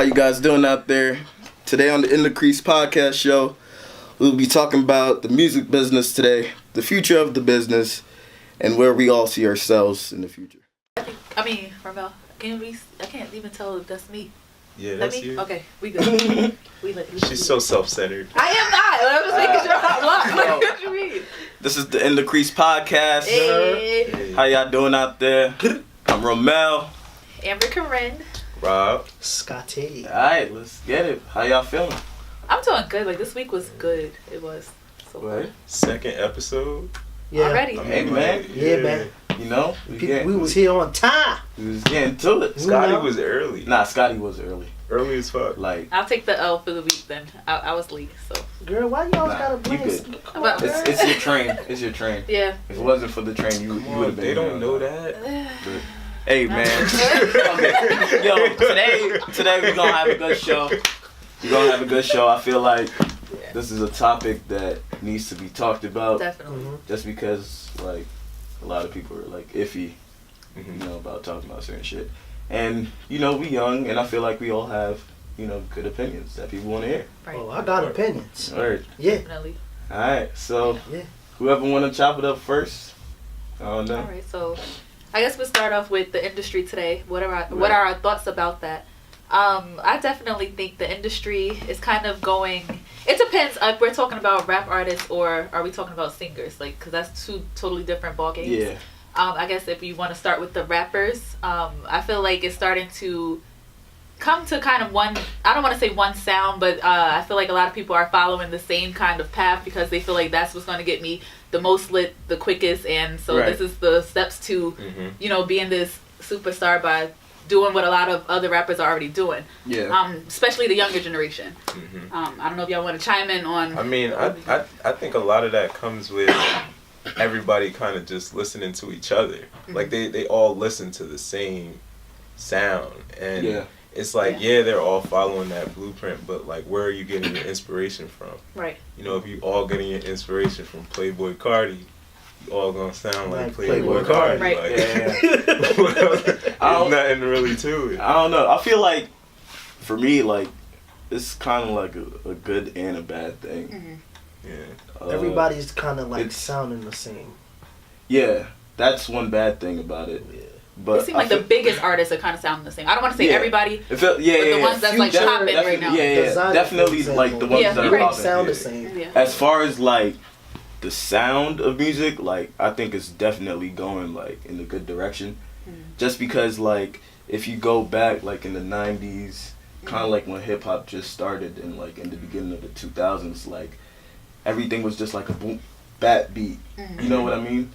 How you guys doing out there? Today on the Crease podcast show, we'll be talking about the music business today, the future of the business, and where we all see ourselves in the future. Ramel, I can't even tell if that's me. Yeah, that's you. Okay, we good. She's so self-centered. I am not. I'm just making sure I'm not. What you mean? This is the In the Crease podcast. Hey. How y'all doing out there? I'm Ramel. Amber Corinne. Rob. Scotty. Alright, let's get it. How y'all feeling? I'm doing good. Like, this week was good. It was so good. Second episode. Yeah. Already. Hey, man. Yeah, man. You know? We was here on time. We was getting to it. Scotty was early. Nah, Scotty was early. Early as fuck. Like, I'll take the L for the week then. I was late, so. Girl, why you always gotta blame? Come on, it's your train. It's your train. Yeah. If it wasn't for the train, you would have been. They don't know that. But, hey, man. Okay. Yo, today we're gonna have a good show. We're gonna have a good show. I feel like this is a topic that needs to be talked about. Definitely. Just because, like, a lot of people are, like, iffy, you know, about talking about certain shit. And, you know, we young, and I feel like we all have, you know, good opinions that people want to hear. Right. Oh, I got opinions. All right. Yeah. Definitely. All right. So, Yeah. whoever want to chop it up first? I don't know. All right, so I guess we'll start off with the industry today. What are our thoughts about that? I definitely think the industry is kind of going. It depends if we're talking about rap artists or are we talking about singers? Like, because that's two totally different ball games. Yeah. I guess if you want to start with the rappers, I feel like it's starting to come to kind of one. I don't want to say one sound, but I feel like a lot of people are following the same kind of path because they feel like that's what's going to get me the most lit, the quickest, and so this is the steps to, you know, being this superstar by doing what a lot of other rappers are already doing. Yeah. Especially the younger generation. I don't know if y'all want to chime in on. I mean, I think a lot of that comes with everybody kind of just listening to each other. Like they all listen to the same sound, and it's like they're all following that blueprint, but like, where are you getting your inspiration from? Right. You know, if you all getting your inspiration from Playboy Cardi, you all gonna sound like Playboy Cardi. Right. Like, there's nothing really to it. I don't know. I feel like, for me, like, it's kind of like a good and a bad thing. Yeah. Everybody's kind of like sounding the same. Yeah, that's one bad thing about it. Yeah. But it seems like the biggest artists are kind of sounding the same. I don't want to say everybody, but the ones that's like popping right now. Yeah, definitely like the ones that are popping. Sound the same. Yeah. As far as like the sound of music, like, I think it's definitely going like in a good direction. Just because, like, if you go back like in the 90s, kind of like when hip hop just started and like in the beginning of the 2000s, like everything was just like a boom bap beat. You know what I mean?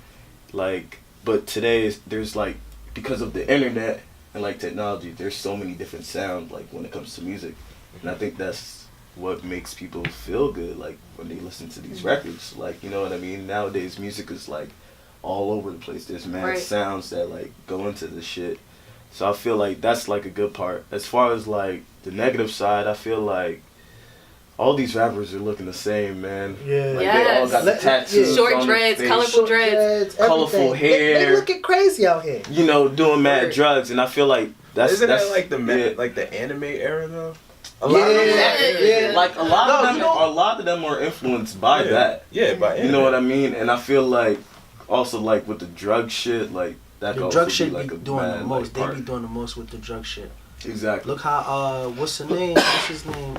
Like, but today there's like, because of the internet and like technology, there's so many different sounds like when it comes to music, and I think that's what makes people feel good, like when they listen to these records. Like, you know what I mean? Nowadays music is like all over the place. There's mad sounds that like go into this shit. So I feel like that's like a good part. As far as like the negative side, I feel like all these rappers are looking the same, man. Yeah. Like they all got the tattoos, short dreads, colorful dreads, colorful hair. They looking crazy out here. You know, doing mad drugs, and I feel like that's that like the anime era though. A lot of them, like a lot of them are influenced by that. Yeah, by you know what I mean. And I feel like also like with the drug shit, like that. The drug shit like be doing the most. Like, they be doing the most with the drug shit. Exactly. Look how what's his name? What's his name?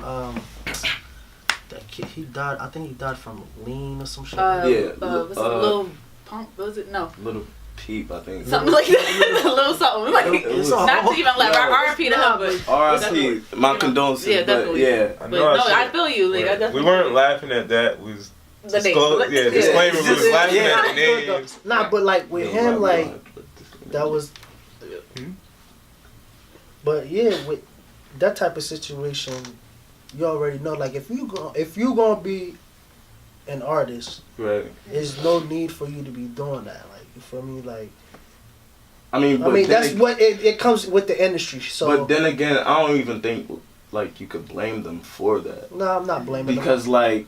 That kid, he died. I think he died from lean or some shit. Little Pump? Was it? No. Little Peep, I think. Something like that. A little something. Like, not to even like R.I.P. to him, but R.I.P. My condolences. Yeah, definitely. Yeah. But no, I feel you. Like, I definitely. We weren't laughing at that. We was the name. Disclaimer. We was laughing at the names. Nah, but like with him, like that was. But yeah, with that type of situation, you already know. Like if you gonna be an artist, right? There's no need for you to be doing that. Like, you feel me? Like, I mean, that's what it comes with the industry. So, but then again, I don't even think like you could blame them for that. No, I'm not blaming because them. like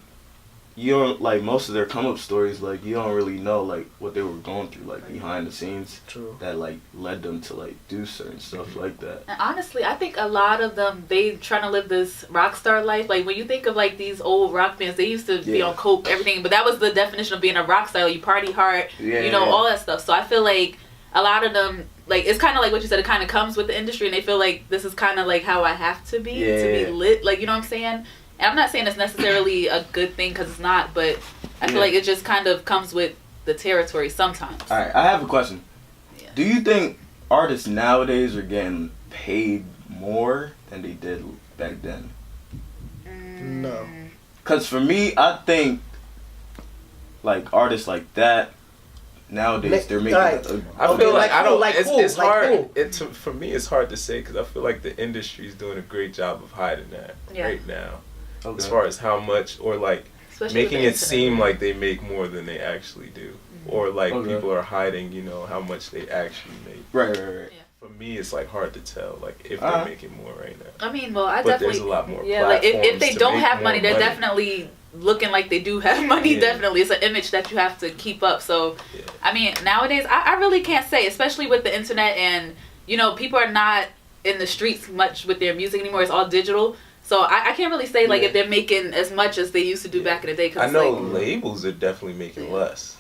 you don't like most of their come up stories. Like you don't really know like what they were going through like behind the scenes. True. That like led them to like do certain stuff like that. And honestly, I think a lot of them, they trying to live this rock star life. Like when you think of like these old rock bands, they used to be on coke, everything. But that was the definition of being a rock star. Like, you party hard, you know, all that stuff. So I feel like a lot of them, like it's kind of like what you said. It kind of comes with the industry, and they feel like this is kind of like how I have to be lit. Like, you know what I'm saying? And I'm not saying it's necessarily a good thing, because it's not, but I feel like it just kind of comes with the territory sometimes. All right, I have a question. Yeah. Do you think artists nowadays are getting paid more than they did back then? No. Because for me, I think like artists like that, nowadays they're making I feel like I don't like it's like hard for me it's hard to say, because I feel like the industry is doing a great job of hiding that right now. As far as how much, or like especially making it seem like they make more than they actually do, or like people are hiding, you know, how much they actually make. Right. Yeah. For me, it's like hard to tell, like if they're making more right now. I mean, well, I but definitely. There's a lot more. Yeah, like if they don't have money, they're money. Definitely looking like they do have money. Definitely, it's an image that you have to keep up. So, I mean, nowadays, I really can't say, especially with the internet, and you know, people are not in the streets much with their music anymore. It's all digital. So I can't really say like if they're making as much as they used to do back in the day. Cause I know like, labels are definitely making less.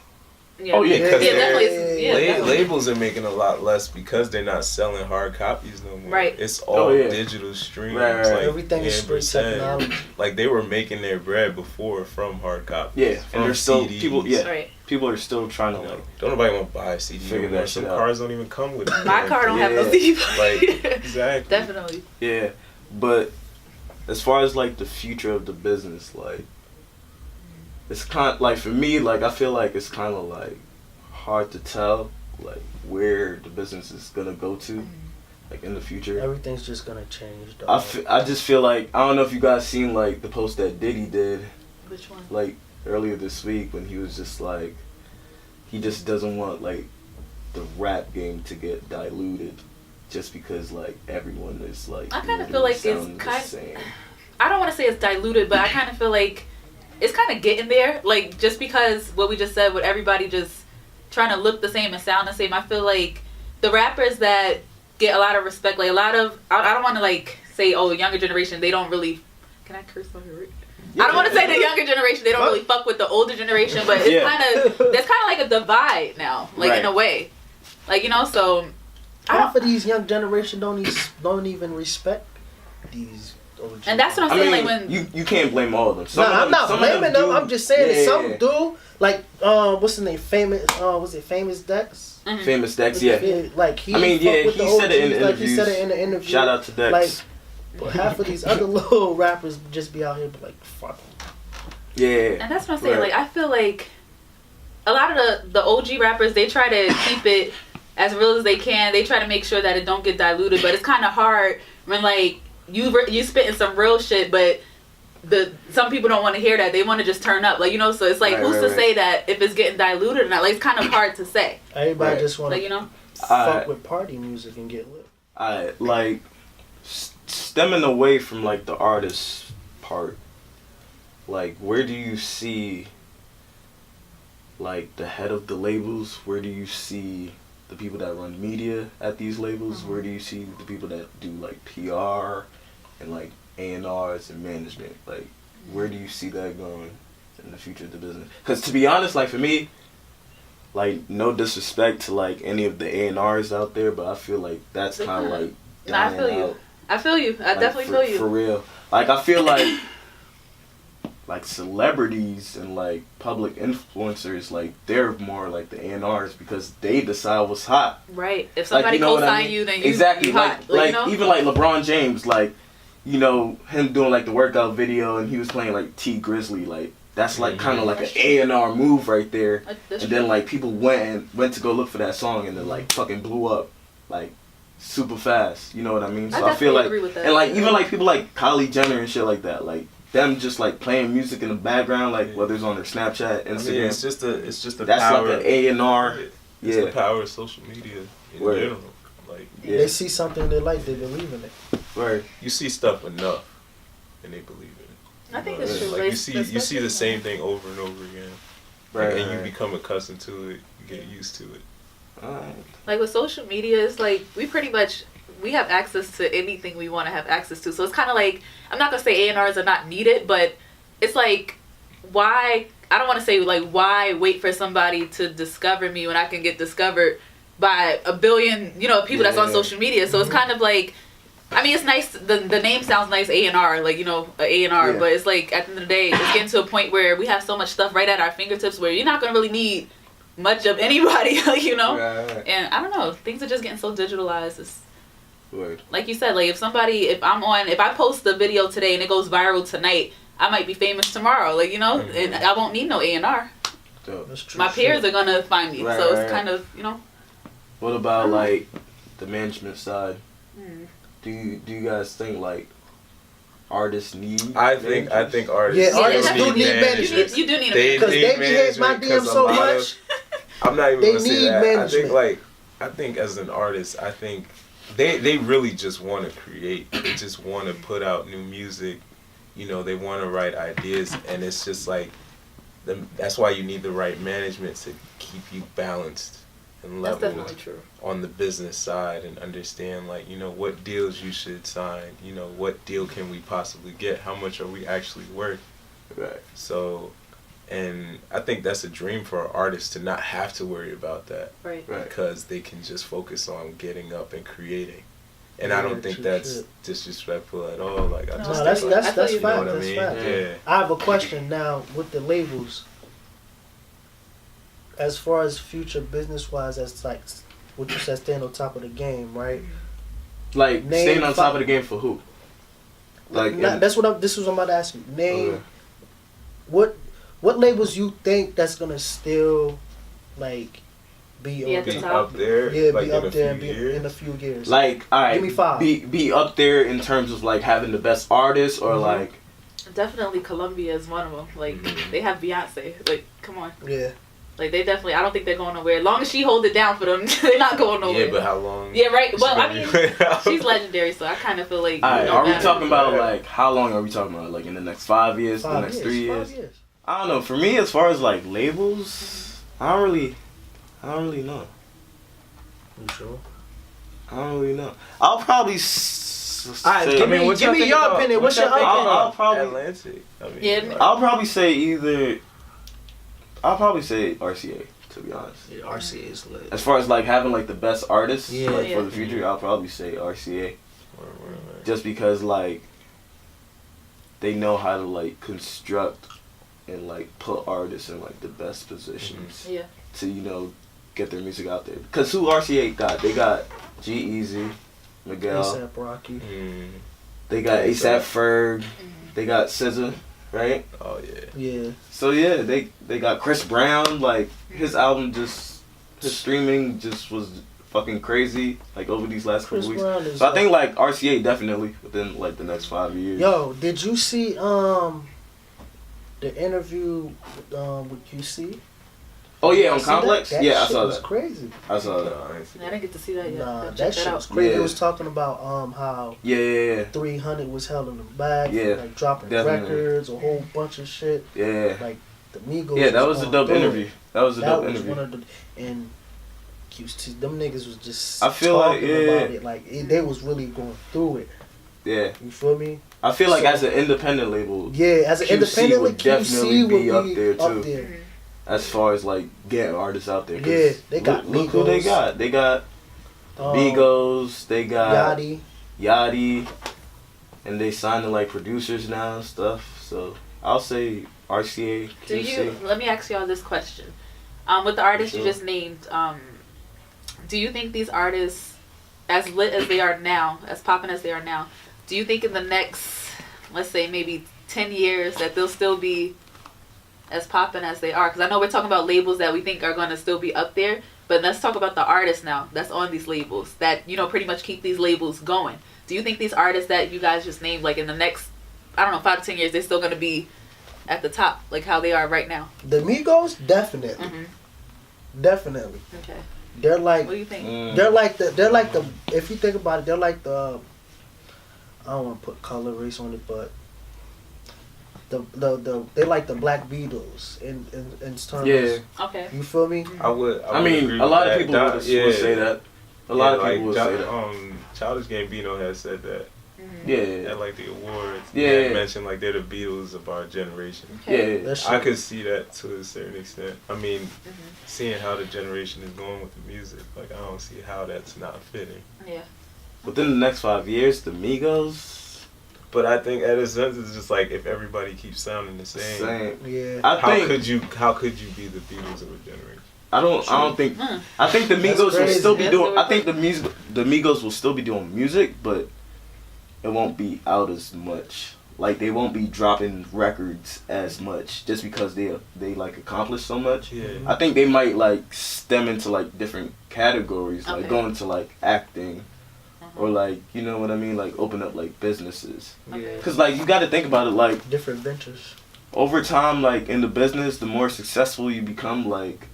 Yeah. Oh yeah, definitely. Labels are making a lot less because they're not selling hard copies no more. Right. It's all digital streams. Right. Like everything is straight technology. Like they were making their bread before from hard copies. Yeah, and there's still CDs. people. Yeah, people are still trying to like. Don't nobody want to buy a CD. Figure that Some shit out. cars don't even come with it. My car don't have no CD. Like exactly. Definitely. Yeah, but as far as like the future of the business, like it's kind like for me, like I feel like it's kind of like hard to tell like where the business is gonna go to, like in the future. Everything's just gonna change. I just feel like, I don't know if you guys seen like the post that Diddy did. Which one? Like earlier this week when he was just like, he just doesn't want like the rap game to get diluted, just because like everyone is like. I kind of feel like it's kind. I don't want to say it's diluted, but I kind of feel like it's kind of getting there. Like just because what we just said, with everybody just trying to look the same and sound the same, I feel like the rappers that get a lot of respect, like a lot of, I don't want to like say, oh, the younger generation, they don't really, can I curse on here? I don't want to say the younger generation, they don't really fuck with the older generation, but it's kind of, there's kind of like a divide now, like in a way. Like, you know, so. Half of these young generation don't even respect these older and that's what I'm saying, like when. You can't blame all of them. I'm not blaming them, I'm just saying that some do. Like, what's his name? Famous, was it Famous Dex? Mm-hmm. Famous Dex, yeah. Like, he said it in the like he said it in the interview. Shout out to Dex. Like, but half of these other little rappers just be out here like, fuck them. Yeah. And that's what I'm saying. Like, I feel like a lot of the OG rappers, they try to keep it as real as they can. They try to make sure that it don't get diluted, but it's kind of hard when like you spitting some real shit, but some people don't want to hear that. They want to just turn up, like, you know. So it's like, who's to say that if it's getting diluted or not? Like, it's kind of hard to say. Everybody just want to, like, you know, fuck with party music and get lit. Like stemming away from like the artist part. Like, where do you see like the head of the labels? Where do you see the people that run media at these labels? Where do you see the people that do like PR and like A&Rs and management? Like, where do you see that going in the future of the business? Because to be honest, like for me, like no disrespect to like any of the A&Rs out there, but I feel like that's kind of like dying out. I feel you. I definitely feel you. For real. Like I feel like celebrities and like public influencers, like they're more like the A&Rs because they decide what's hot. Right. If somebody co-sign you, then you exactly. hot. Like you know? Even like LeBron James, like, you know, him doing like the workout video and he was playing like T Grizzly, like that's like kind of like an A&R move right there. And then like people went to go look for that song and then like fucking blew up like super fast. You know what I mean? So I feel like, agree with that. And like even like people like Kylie Jenner and shit like that, like them just like playing music in the background, like whether it's on their Snapchat, Instagram. I mean, it's just a that's power, like an A&R. It's the power of social media in general. Like they see something they like, they believe in it. Right. You see stuff enough, and they believe in it. I think it's true. Like you see the same thing over and over again, Right, and you right. become accustomed to it. You get used to it. Alright. Like with social media, it's like we have access to anything we want to have access to. So it's kind of like, I'm not gonna say A&Rs are not needed, but it's like, why? I don't want to say like, why wait for somebody to discover me when I can get discovered by a billion, people that's on social media. So it's kind of like, I mean, it's nice. The name sounds nice, A&R, like, A&R. Yeah. But it's like, at the end of the day, it's getting to a point where we have so much stuff right at our fingertips where you're not going to really need much of anybody, Right. And I don't know. Things are just getting so digitalized. It's, Word. like you said, like if I post a video today and it goes viral tonight, I might be famous tomorrow, and I won't need no A&R. Dope. That's true. My peers are going to find me. Right, So right. it's kind of, What about like the management side? Hmm. Do you guys think like artists need? I think artists. Yeah, artists do need management. You do need a They Because manager. they be hitting my management, DM 'cause so a lot of- much. I'm not even They gonna say need that. management. I think as an artist, I think they really just want to create. They just want to put out new music. They want to write ideas, and it's just like that's why you need the right management to keep you balanced and That's level definitely true. on the business side and understand what deals you should sign. What deal can we possibly get? How much are we actually worth? Right. So, and I think that's a dream for an artist to not have to worry about that. Right. Right. Because they can just focus on getting up and creating. And I Yeah, don't think true that's shit. disrespectful at all. Like I No, just No, that's think, like, I feel that's you. you know fact. what I That's mean? fact. Yeah. I have a question now with the labels. As far as future business wise, as like what you said, staying on top of the game, right? Like Name staying on top five- of the game for who? Like This was I'm about to ask you. Name Okay. what labels you think that's gonna still like be Be on at the Be top. up there, Yeah, like be in up a there few and be years. in a few years. Like, all right, Give me five. Be up there in terms of like having the best artists, or Mhm. like Definitely Colombia is one of them. Like, Mhm. they have Beyonce. Like, come on. Yeah. Like, they definitely, I don't think they're going nowhere. As long as she holds it down for them, they're not going nowhere. Yeah, but how long? Yeah, right. Well, I she mean, gonna be- she's legendary, so I kind of feel like. all right, it are don't we matter. talking about like how long are we talking about? Like in the next 5 years, the next 3 years? 5 years. I don't know. For me, as far as like labels, I don't really know. You sure? I don't really know. I'll probably All right, say, give me- what y'all think your about- opinion. what What's y'all your think opinion? about I'll probably- Atlantic. I mean, Yeah, like, I'll probably say RCA, to be honest. Yeah, RCA is lit. As far as like having like the best artists Yeah. like, Yeah. for the future, I'll probably say RCA. word. Just because like they know how to like construct and like put artists in like the best positions Yeah. to get their music out there. Cause who RCA got? They got G-Eazy, Miguel. ASAP Rocky. Mm. They got A$AP. ASAP Ferg. They got SZA, right? Oh yeah. Yeah. So yeah, they got Chris Brown. Like his album his streaming just was fucking crazy. Like over these last Chris couple weeks. Brown is. So I think like RCA definitely within like the next 5 years. Yo, did you see the interview with QC? Oh yeah, on See that? Complex. That Yeah, I shit saw was that. crazy. I saw that. No, I ain't see I didn't get to see that yet. Nah, Gotta that check shit out. was crazy. Yeah. It was talking about how Yeah. 300 was held in the back, Yeah, like dropping definitely. records, a whole bunch of shit. Yeah. Like the Migos. Yeah, that was a going dope through it. interview. That was a That dope was interview. one of the and QC, them niggas was just I feel like, talking yeah. about it. Like they was really going through it. Yeah. You feel me? I feel like So- as an independent label, Yeah, as an QC independent, would definitely QC would be up there, too. Up there. Mhm. as far as like getting artists out there. 'cause Yeah, they got look who they Migos. got. They got Migos. They got Yachty, and they signed to like producers now and stuff. So I'll say RCA. Do QC. you? Let me ask y'all this question. With the artists you Sure. just named, do you think these artists, as lit as they are now, as popping as they are now, do you think in the next, let's say maybe 10 years, that they'll still be as popping as they are? Because I know we're talking about labels that we think are going to still be up there, but let's talk about the artists now that's on these labels that pretty much keep these labels going. Do you think these artists that you guys just named, like in the next, I don't know, 5 to 10 years, they're still going to be at the top, like how they are right now? The Migos, definitely, Mm-hmm. definitely. Okay. They're like, What do you think? they're like the. If you think about it, they're like the. I don't want to put color race on it, but they like the Black Beatles in terms. Yeah. Okay. You feel me? I would I mean, agree a lot with of people that. would say that. A lot of people would say that. Childish Gambino has said that. Yeah. At like the awards. Yeah. He had mentioned like they're the Beatles of our generation. Okay. Yeah. I could see that to a certain extent. I mean, seeing how the generation is going with the music, like I don't see how that's not fitting. Yeah. Within the next 5 years, the Migos. But I think at a sense it's just like if everybody keeps sounding the same. Yeah. How could you be the Beatles of a generation? I don't think. I think the Migos will still be That's doing. I crazy. think the Migos will still be doing music, but it won't be out as much. Like they won't be dropping records as much just because they like accomplish so much. Yeah. I think they might like stem into like different categories, like Okay. go into like acting, or like you know what I mean, like open up like businesses. Okay. Cause like you got to think about it, like Different ventures. over time, like in the business, the more successful you become, like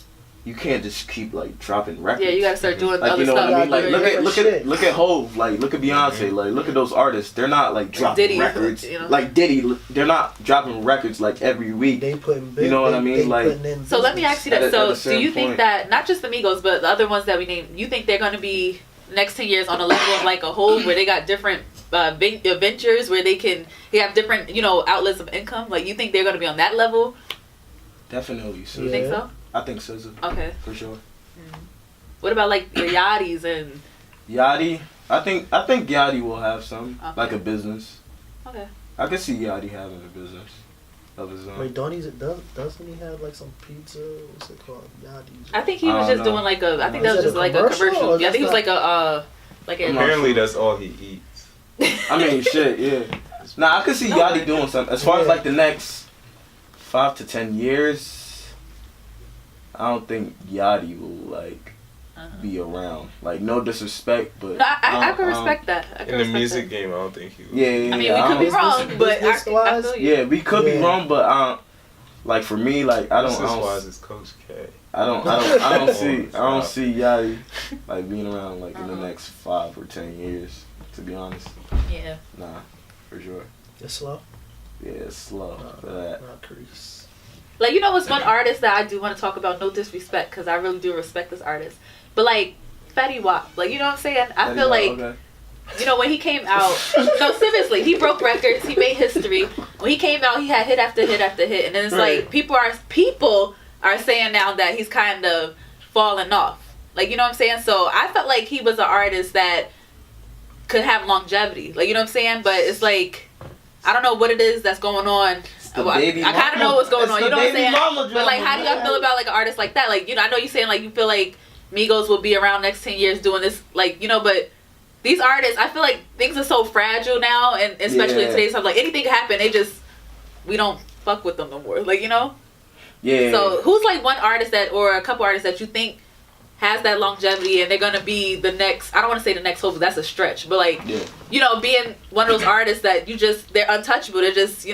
you can't just keep like dropping records. Yeah, you gotta start doing Like other you know stuff. what I mean? Like Yeah, look at Hov, like look at Beyonce, like look at those artists. They're not like dropping Diddy, records. you know? Like Diddy, they're not dropping records like every week. They putting big. You know what I mean? Like- putting in So let me business. ask you that. At a So do certain you think point. that not just the Migos, but the other ones that we named, you think they're gonna be next 10 years on a level of like a whole where they got different ventures where they have different outlets of income? Like you think they're gonna be on that level? Definitely, You so think so? I think so Okay. for sure. What about like your Yachty's and Yachty, I think Yachty will have some Okay. like a business. okay? I could see Yachty having a business of his own. Wait, doesn't he have like some pizza? What's it called? Yachty's. I think he I was don't just know. doing like a. I think Is that was it a just like a commercial, commercial. or Yeah, I think it was that's like a. I'm not Apparently sure. that's all he eats. I mean, shit, yeah. Nah, I could see Yachty doing something. As far as Yeah. like the next 5 to 10 years, I don't think Yachty will like be around. Like no disrespect, but No, I don't- can respect that. I can In the respect music that. game, I don't think he would. Yeah, I mean, I we could be don't- wrong, but I business-wise? feel you. Yeah, we could be Yeah. wrong, but like for me, like I This don't wise is Coach K. I don't see Yachty like being around like in the next 5 or 10 years. To be honest, Yeah. nah, for sure. It's slow. Yeah, it's slow for that. Not Crease. Like, what's one artist that I do want to talk about? No disrespect, because I really do respect this artist. But, like, Fetty Wap. Like, you know what I'm saying? I feel like, Okay. when he came out, no, seriously, he broke records. He made history. When he came out, he had hit after hit after hit. And then it's like, people are saying now that he's kind of falling off. Like, you know what I'm saying? So, I felt like he was an artist that could have longevity. Like, you know what I'm saying? But it's like, I don't know what it is that's going on. the Well, I baby kind of mama. know what's going It's on. the You know what I'm baby saying? mama But like, drama, how do y'all man. feel about like an artist like that? Like, I know you're saying like you feel like Migos will be around next 10 years doing this, like, but these artists, I feel like things are so fragile now, and especially in Yeah. today's time, like anything can happen. We don't fuck with them no more. Like, Yeah. So who's like one artist or a couple artists that you think has that longevity and they're gonna be the next? I don't want to say the next Hov, that's a stretch, but like, being one of those artists that they're untouchable. They're just,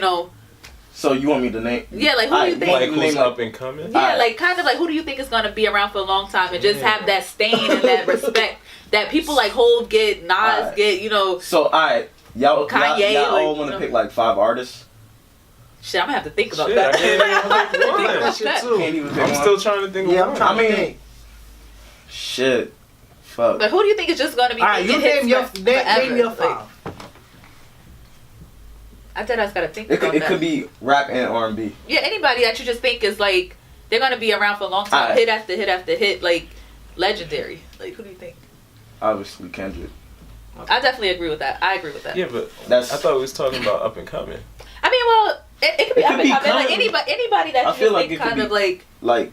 So you want me to name? Yeah, like, who do you think? Like who's Name, up and coming? Yeah, Alright. like kind of like who do you think is gonna be around for a long time and just have that stain and that respect that people like Hov get, Nas Alright. get, So alright, y'all Kanye, y'all all like, want to pick like 5 artists? Shit, I'm gonna have to think about Shit, that. I can't even I'm gonna have to think think one. about Shit that. too. Can't even pick I'm one. still trying to think of Yeah, one. I'm trying I mean, to think. Shit, fuck. But who do you think is just gonna be Alright, you making hits name your forever? name your Like, 5. I thought I was gotta think It about could, it that. could be rap and R&B. Yeah, anybody that you just think is like they're gonna be around for a long time, Alright. hit after hit after hit, like legendary. Like, who do you think? Obviously Kendrick. I definitely agree with that. I agree with that. Yeah, but That's I thought we was talking about up and coming. I mean, well, it could be It up could and be coming. Like coming. anybody that I you feel just like think it could kind of be- like like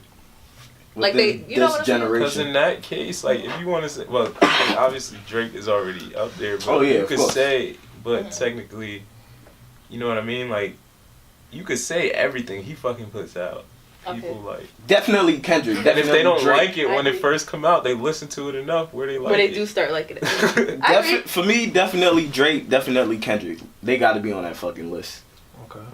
Like within they- you know this what I'm saying? Because generation. in that case, like if you want to say, well, I mean, obviously Drake is already up there, but Oh, yeah, you of could course. say, but technically, you know what I mean? Like, you could say everything he fucking puts out. People like, Definitely Kendrick. and Definitely if they don't Drake. like it I when it agree. first come out, they listen to it enough where they like where they it. do start liking it. I agree. For me, definitely Drake, definitely Kendrick. They got to be on that fucking list. Okay.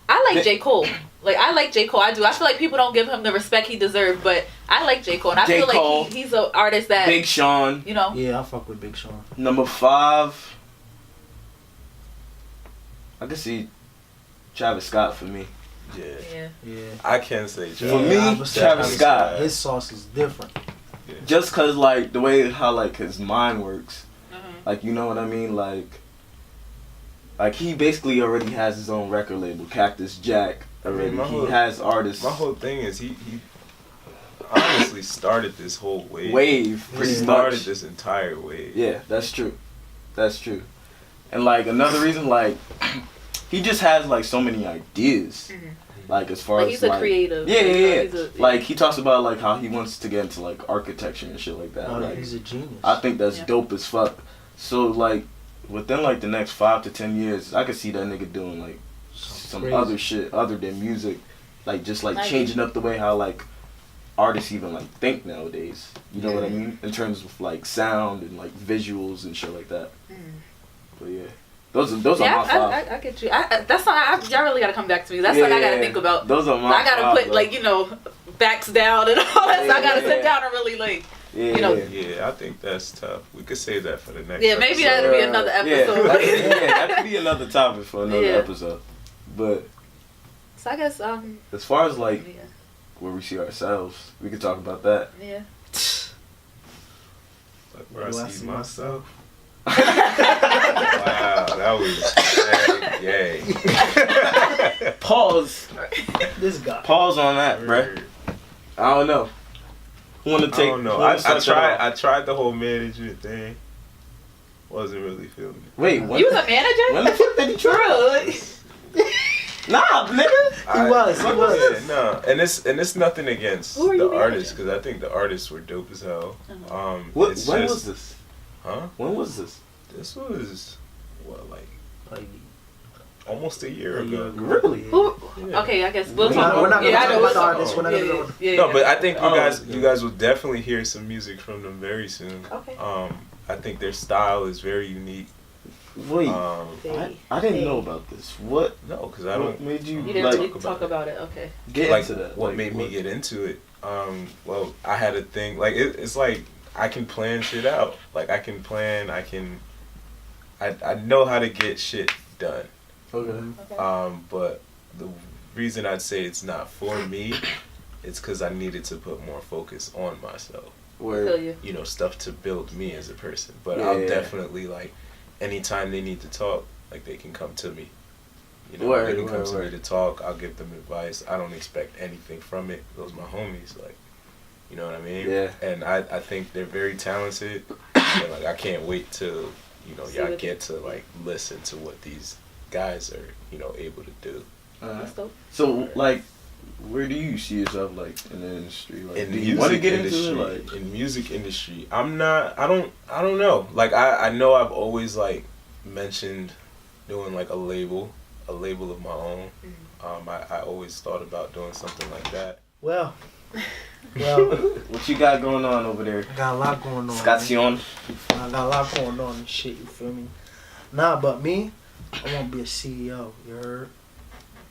I like J. Cole. Like, I like J. Cole. I do. I feel like people don't give him the respect he deserves, but I like J. Cole. And I J. feel Cole. like he's an artist that, Big Sean. you know. Yeah, I fuck with Big Sean. Number 5. I could see Travis Scott for me. Yeah. Yeah. I can say Travis. For me, I would say Travis Scott. His sauce is different. Yeah. Just cause like the way how like his mind works, Mhm. like you know what I mean, like he basically already has his own record label, Cactus Jack. Already, he has artists. My whole thing is he honestly started this whole wave. Pretty He started much. this entire wave. Yeah, that's true. That's true. And like another reason, like he just has like so many ideas. Mhm. Like as far Like as he's a like, creative. Yeah, yeah, He's yeah. a- Like he talks about like how he wants to get into like architecture and shit like that. Oh, like, he's a genius. I think that's Yeah. dope as fuck. So like within like the next 5 to 10 years, I could see that nigga doing like some Crazy. other shit other than music, like just like I changing up the way how like artists even like think nowadays. You know what I mean? In terms of like sound and like visuals and shit like that. Mm. But yeah, those are Yeah, my five. I get you. That's something y'all really gotta come back to me. That's something I gotta think about. Those are my I gotta five, put though. like backs down and all that. So I gotta Yeah. sit down and really like. Yeah, you know. yeah. Yeah, I think that's tough. We could save that for the next Yeah, maybe episode. that'll be another episode. Yeah, that could be another topic for another Yeah. episode. But So I guess as far as like yeah. where we see ourselves, we could talk about that. Yeah. Like where Do I I see see myself. Wow, that was gay. Pause. This guy. Pause on that, bruh. I don't know. Who want to I take? don't know. who wanna I start that tried. off? I tried the whole management thing. Wasn't really feeling it. Wait, when, You was a manager? when the fuck did you try? Really? Nah, nigga. He was. Yeah, no, and it's nothing against Who are you the artists managing? because I think the artists were dope as hell. What? It's When just- was this? Huh? When was this? This was what, like Like, almost a year ago. Really? Who? Yeah. Okay, I guess we'll We're talk not, we're not about. gonna Yeah, I talk know. about the what's- artists. We're not gonna go. Yeah, No, but I think Oh, you guys will definitely hear some music from them very soon. Okay. I think their style is very unique. Wait, They- I didn't they- know about this. What? No, because I What don't made you, You didn't like really talk about it. Okay. get like into that? what Like, made me get into it. Well, I had a thing like it's like I can plan shit out. Like I can plan. I know how to get shit done. Okay. Okay. But the reason I'd say it's not for me, it's because I needed to put more focus on myself. I feel Where? you. You know, stuff to build me as a person. But Yeah, I'll yeah. definitely like, anytime they need to talk, like they can come to me. You know, Word, they can come word, to word. me to talk. I'll give them advice. I don't expect anything from it. Those my homies, like, you know what I mean? Yeah. And I think they're very talented. And like I can't wait till See y'all what- get to like listen to what these guys are able to do. That's dope. So like, where do you see yourself like in the industry? Like, In do the you want to music get industry, into it? Like, in music industry, I don't know. Like I know I've always like mentioned doing like a label of my own. I always thought about doing something like that. Well, what you got going on over there? I got a lot going on. Scation. I got a lot going on and shit. You feel me? Nah, but me, I want to be a CEO. You heard?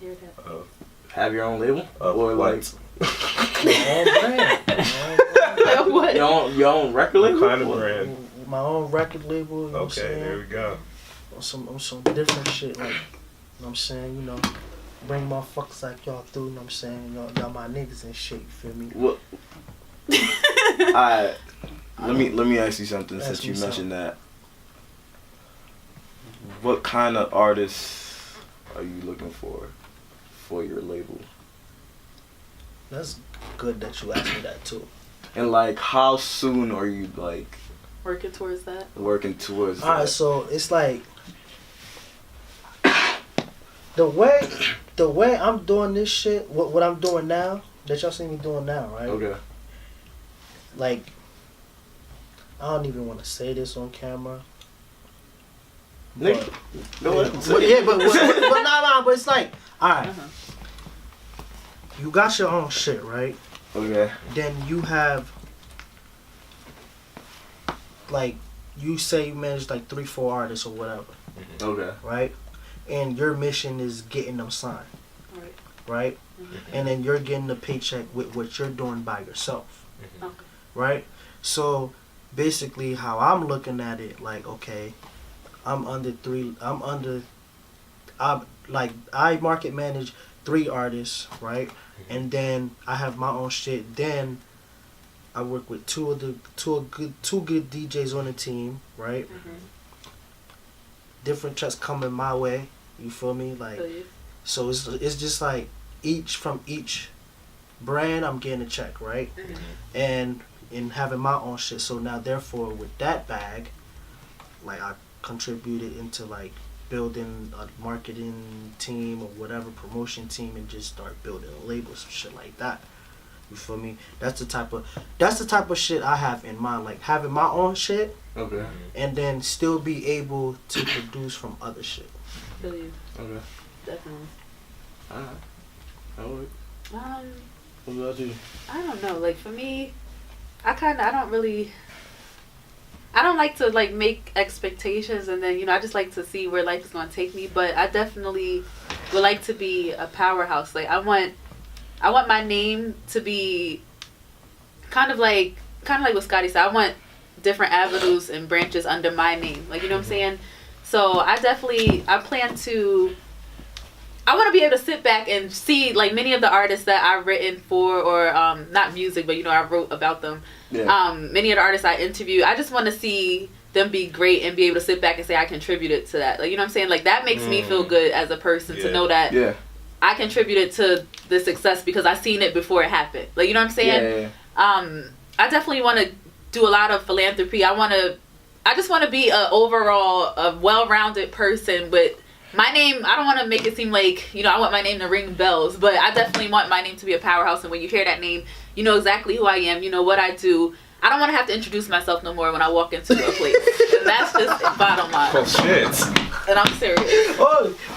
Hear that? Have your own label? Of Or what? like My own brand. What? your own record What label? kind of What? brand? My own record label. You know what I'm Okay, saying? there we go. On some different shit, like, you know what I'm saying, you know, bring motherfuckers like y'all through, you know what I'm saying, y'all my niggas and shit, you feel me? What? Alright. Let me ask you something Ask since me you something. mentioned that. What kind of artists are you looking for your label? That's good that you asked me that too. And like, how soon are you like Working towards that. working towards Alright, that? so it's like, the way I'm doing this shit, what I'm doing now, that y'all see me doing now, right? Okay. Like, I don't even want to say this on camera. Nigga, go ahead. But yeah, but nah, but it's like, alright, you got your own shit, right? Okay. Then you have, like, you say you manage like 3-4 artists or whatever, Okay. right? And your mission is getting them signed, Right. right? And then you're getting the paycheck with what you're doing by yourself, Okay. right? So basically, how I'm looking at it, like, okay, I I market manage 3 artists, right? And then I have my own shit. Then I work with two good DJs on the team, right? Different tracks coming my way. You feel me? Like, so it's just like from each brand I'm getting a check, right? And in having my own shit. So now therefore with that bag, like I contributed into like building a marketing team or whatever promotion team and just start building a label, some shit like that. You feel me? That's the type of shit I have in mind, like having my own shit. Okay. And then still be able to produce from other shit. Feel you. Okay. Definitely. Alright. What about you? I don't know. Like for me, I don't like to like make expectations and then, you know, I just like to see where life is going to take me. But I definitely would like to be a powerhouse. Like I want my name to be kind of like what Scotty said. I want different avenues and branches under my name. Like, you know what I'm saying? So I want to be able to sit back and see like many of the artists that I've written for, or not music, but you know, I wrote about them. Yeah. Many of the artists I interview, I just want to see them be great and be able to sit back and say I contributed to that. Like, you know what I'm saying? Like that makes me feel good as a person to know that I contributed to the success because I seen it before it happened. Like, you know what I'm saying? I definitely want to do a lot of philanthropy. I just want to be a well-rounded person with my name. I don't want to make it seem like, you know, I want my name to ring bells, but I definitely want my name to be a powerhouse. And when you hear that name, you know exactly who I am. You know what I do. I don't want to have to introduce myself no more when I walk into a place. And that's just the bottom line. Oh shit! And I'm serious.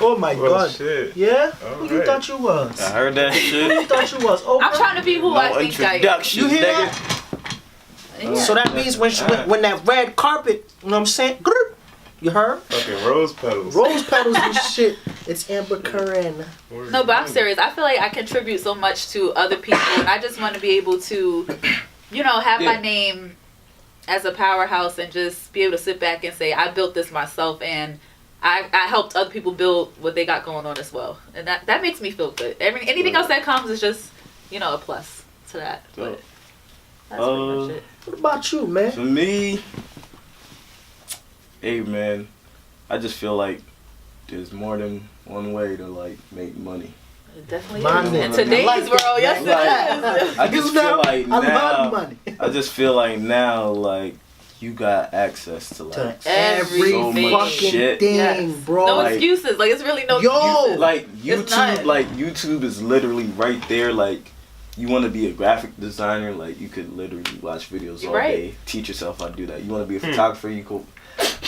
Oh my God! Shit. Yeah? All Who you thought you was? I heard that shit. Who you thought you was? Oh, I'm trying to be who I think I am. You hear that? Yeah. So that means when that red carpet, you know what I'm saying? You heard? Fucking rose petals. Rose petals and shit. It's Amber Curran. No, but I'm serious. I feel like I contribute so much to other people, and I just want to be able to, you know, have my name as a powerhouse and just be able to sit back and say, I built this myself, and I helped other people build what they got going on as well. And that makes me feel good. Anything else that comes is just, you know, a plus to that. But that's pretty much it. What about you, man? For me, hey man, I just feel like there's more than one way to like make money. It definitely Money. is. In today's world, yes it is. I just feel like I now, love money. I just feel like now, like you got access to like every so much fucking shit, thing, bro. No like, excuses. Like it's really no excuses. Like It's not. YouTube is literally right there. Like you want to be a graphic designer, like you could literally watch videos all day, teach yourself how to do that. You want to be a photographer, you could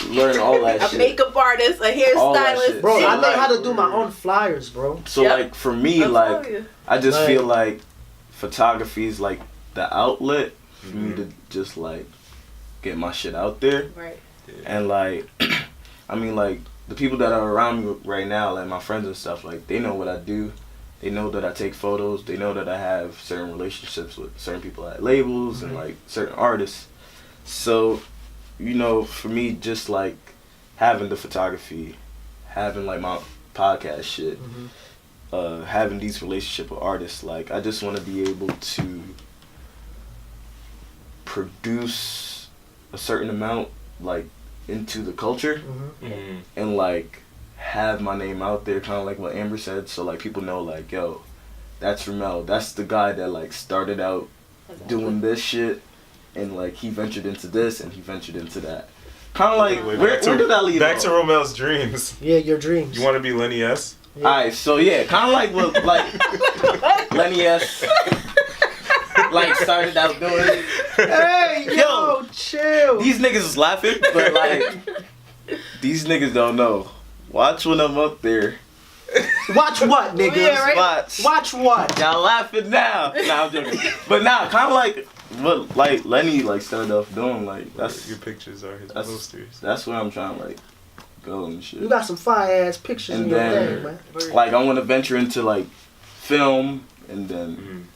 learn all that shit. A makeup artist, a hairstylist. Bro, So I know like, how to do my own flyers, bro. So like for me, like I just feel like photography is like the outlet for me to just like get my shit out there. Right. And like I mean like the people that are around me right now, like my friends and stuff, like they know what I do. They know that I take photos. They know that I have certain relationships with certain people at labels and like certain artists. So, you know, for me, just like having the photography, having like my podcast shit, having these relationships with artists, like I just want to be able to produce a certain amount like into the culture and like have my name out there, kind of like what Amber said, so like people know like, yo, that's Ramel, that's the guy that like started out doing this shit and like he ventured into this and he ventured into that. Kind of like where did that lead? Back to Romel's dreams. Yeah, your dreams. You want to be Lenny S? Yeah. Alright, so yeah, kind of like what like Lenny S like started out doing. Hey, yo, chill. These niggas is laughing, but like these niggas don't know. Watch when I'm up there. Watch what, niggas? Yeah, right? Watch what? Y'all laughing now. Nah, I'm joking. But now, kind of like what like Lenny like started off doing. Like that's your pictures are his posters. That's where I'm trying to like go and shit. You got some fire ass pictures and in your then, thing, man. Like I want to venture into like film and then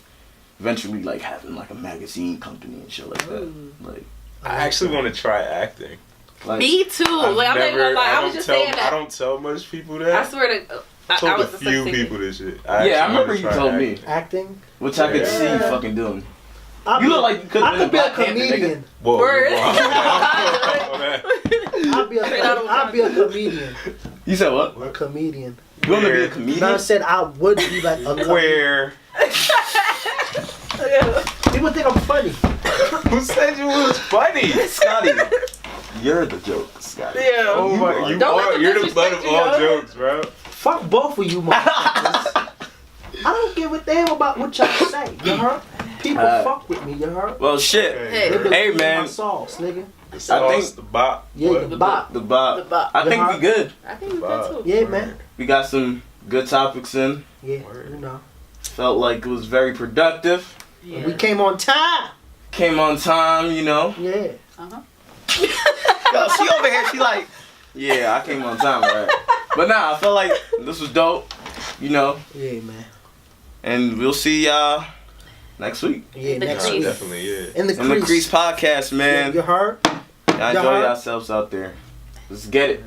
eventually like having like a magazine company and shit like that. Like I actually want to try acting. Like, Me too. Like I'm not gonna lie. I was just saying that. I don't tell much people that. I swear to. I I told was a few people this shit. I remember you told me. Acting. Which I could see you fucking doing. You look like you could I could be a comedian. Whoa. Word. I'll be a comedian. You said what? A comedian. You want to be a comedian? No, I said I would be like a comedian. Where? People think I'm funny. Who said you was funny? Scotty, you're the joke, Scotty. Yeah. Oh my, you're the butt of all jokes, bro. Fuck both of you motherfuckers. I don't give a damn about what y'all say, you heard? People fuck with me, you heard? Well, shit. Hey, man. My sauce, nigga. I think the bop. Yeah, What? the bop. The bop. The bop. I think we good. I think we good too. Yeah, man. We got some good topics in. Yeah, you know. Felt like it was very productive. Yeah. We came on time. Came on time, you know. Yeah. Yo, she over here, she like, yeah, I came on time, right? But nah, I felt like this was dope, you know. Yeah, man. And we'll see y'all next week. Yeah, The next Crease. week. Definitely, yeah. In the In the Crease podcast, man. You heard? Y'all enjoy yourselves out there. Let's get it.